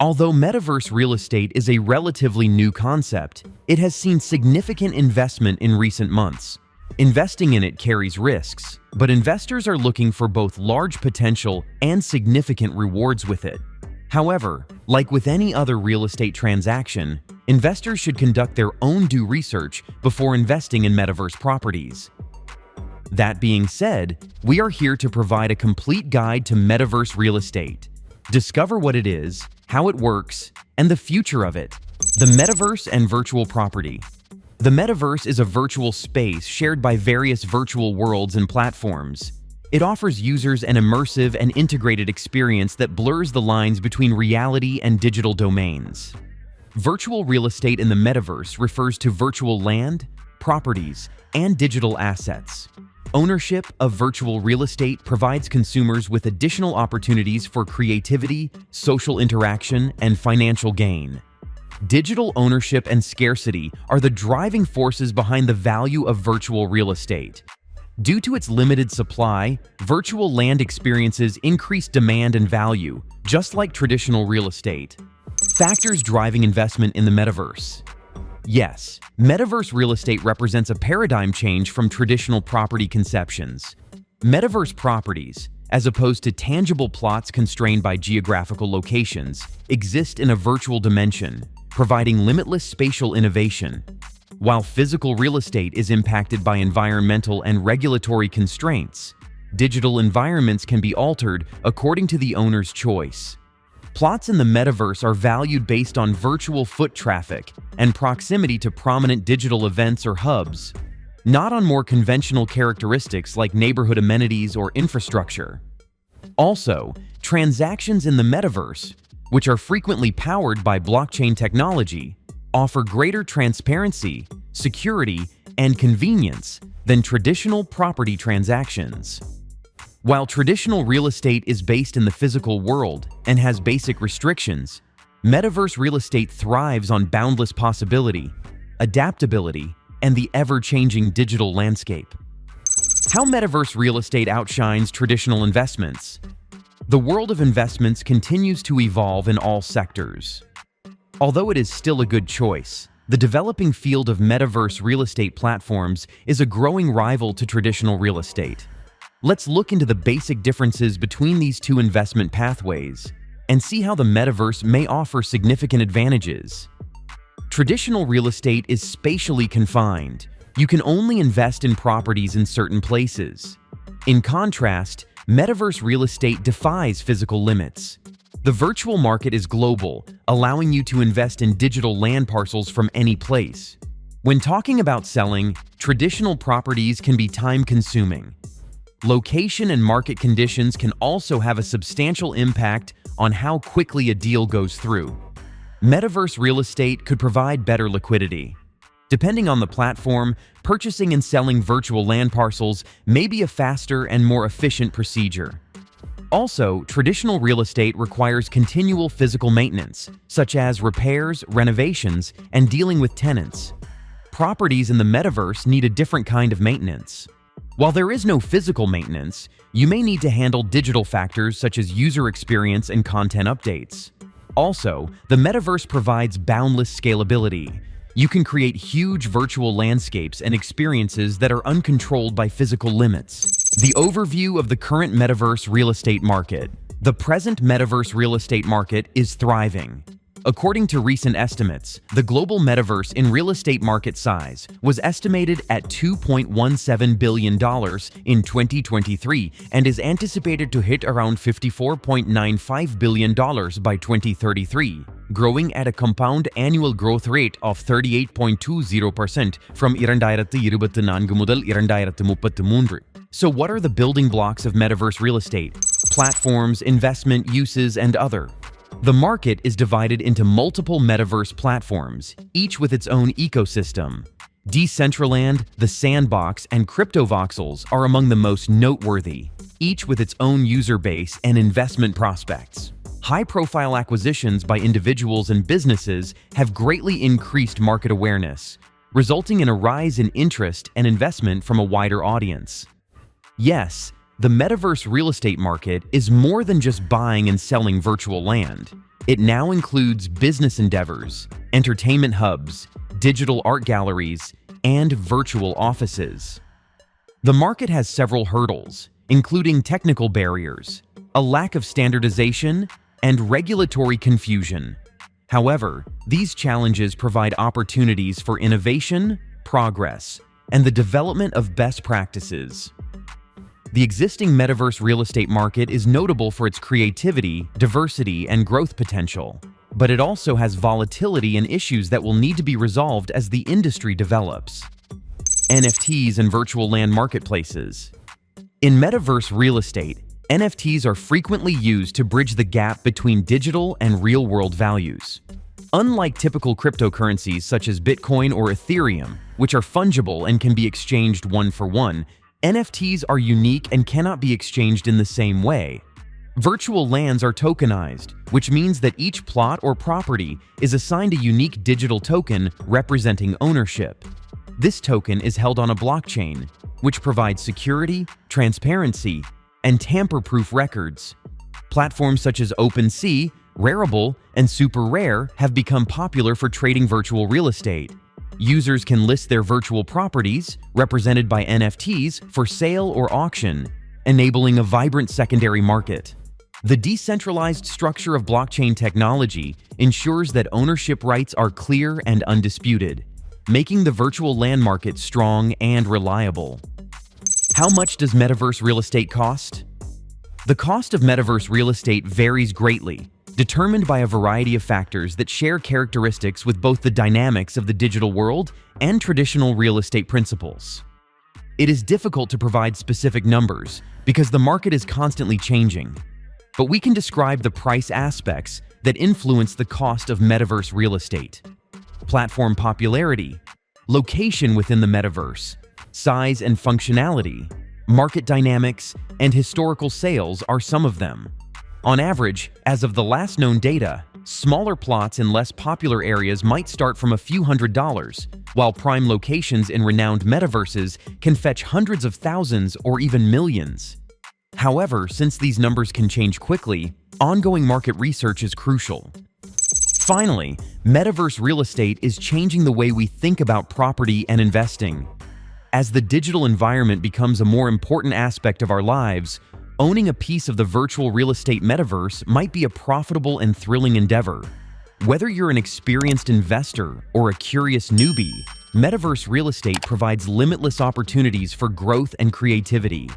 Although metaverse real estate is a relatively new concept, it has seen significant investment in recent months. Investing in it carries risks, but investors are looking for both large potential and significant rewards with it. However, like with any other real estate transaction, investors should conduct their own due research before investing in metaverse properties. That being said, we are here to provide a complete guide to metaverse real estate. Discover what it is, how it works, and the future of it. The metaverse and virtual property. The metaverse is a virtual space shared by various virtual worlds and platforms. It offers users an immersive and integrated experience that blurs the lines between reality and digital domains. Virtual real estate in the metaverse refers to virtual land, properties, and digital assets. Ownership of virtual real estate provides consumers with additional opportunities for creativity, social interaction, and financial gain. Digital ownership and scarcity are the driving forces behind the value of virtual real estate. Due to its limited supply, virtual land experiences increase demand and value, just like traditional real estate. Factors driving investment in the metaverse. Yes, metaverse real estate represents a paradigm change from traditional property conceptions. Metaverse properties, as opposed to tangible plots constrained by geographical locations, exist in a virtual dimension, providing limitless spatial innovation. While physical real estate is impacted by environmental and regulatory constraints, digital environments can be altered according to the owner's choice. Plots in the metaverse are valued based on virtual foot traffic and proximity to prominent digital events or hubs, not on more conventional characteristics like neighborhood amenities or infrastructure. Also, transactions in the metaverse, which are frequently powered by blockchain technology, offer greater transparency, security, and convenience than traditional property transactions. While traditional real estate is based in the physical world and has basic restrictions, metaverse real estate thrives on boundless possibility, adaptability, and the ever-changing digital landscape. How metaverse real estate outshines traditional investments. The world of investments continues to evolve in all sectors. Although it is still a good choice, the developing field of metaverse real estate platforms is a growing rival to traditional real estate. Let's look into the basic differences between these two investment pathways and see how the metaverse may offer significant advantages. Traditional real estate is spatially confined. You can only invest in properties in certain places. In contrast, metaverse real estate defies physical limits. The virtual market is global, allowing you to invest in digital land parcels from any place. When talking about selling, traditional properties can be time-consuming. Location and market conditions can also have a substantial impact on how quickly a deal goes through. Metaverse real estate could provide better liquidity. Depending on the platform, purchasing and selling virtual land parcels may be a faster and more efficient procedure. Also, traditional real estate requires continual physical maintenance, such as repairs, renovations, and dealing with tenants. Properties in the metaverse need a different kind of maintenance. While there is no physical maintenance, you may need to handle digital factors such as user experience and content updates. Also, the metaverse provides boundless scalability. You can create huge virtual landscapes and experiences that are uncontrolled by physical limits. The overview of the current metaverse real estate market. The present metaverse real estate market is thriving. According to recent estimates, the global metaverse in real estate market size was estimated at $2.17 billion in 2023 and is anticipated to hit around $54.95 billion by 2033, growing at a compound annual growth rate of 38.20% from 2024 മുതൽ 2033. So what are the building blocks of metaverse real estate? Platforms, investment, uses, and other. The market is divided into multiple metaverse platforms, each with its own ecosystem. Decentraland, The Sandbox, and CryptoVoxels are among the most noteworthy, each with its own user base and investment prospects. High-profile acquisitions by individuals and businesses have greatly increased market awareness, resulting in a rise in interest and investment from a wider audience. Yes, the metaverse real estate market is more than just buying and selling virtual land. It now includes business endeavors, entertainment hubs, digital art galleries, and virtual offices. The market has several hurdles, including technical barriers, a lack of standardization, and regulatory confusion. However, these challenges provide opportunities for innovation, progress, and the development of best practices. The existing metaverse real estate market is notable for its creativity, diversity, and growth potential, but it also has volatility and issues that will need to be resolved as the industry develops. NFTs and virtual land marketplaces. In metaverse real estate, NFTs are frequently used to bridge the gap between digital and real-world values. Unlike typical cryptocurrencies such as Bitcoin or Ethereum, which are fungible and can be exchanged one for one, NFTs are unique and cannot be exchanged in the same way. Virtual lands are tokenized, which means that each plot or property is assigned a unique digital token representing ownership. This token is held on a blockchain, which provides security, transparency, and tamper-proof records. Platforms such as OpenSea, Rarible, and SuperRare have become popular for trading virtual real estate. Users can list their virtual properties, represented by NFTs, for sale or auction, enabling a vibrant secondary market. The decentralized structure of blockchain technology ensures that ownership rights are clear and undisputed, making the virtual land market strong and reliable. How much does metaverse real estate cost? The cost of metaverse real estate varies greatly, determined by a variety of factors that share characteristics with both the dynamics of the digital world and traditional real estate principles. It is difficult to provide specific numbers because the market is constantly changing, but we can describe the price aspects that influence the cost of metaverse real estate. Platform popularity, location within the metaverse, size and functionality, market dynamics, and historical sales are some of them. On average, as of the last known data, smaller plots in less popular areas might start from a few $100s, while prime locations in renowned metaverses can fetch hundreds of thousands or even millions. However, since these numbers can change quickly, ongoing market research is crucial. Finally, metaverse real estate is changing the way we think about property and investing. As the digital environment becomes a more important aspect of our lives, owning a piece of the virtual real estate metaverse might be a profitable and thrilling endeavor. Whether you're an experienced investor or a curious newbie, metaverse real estate provides limitless opportunities for growth and creativity.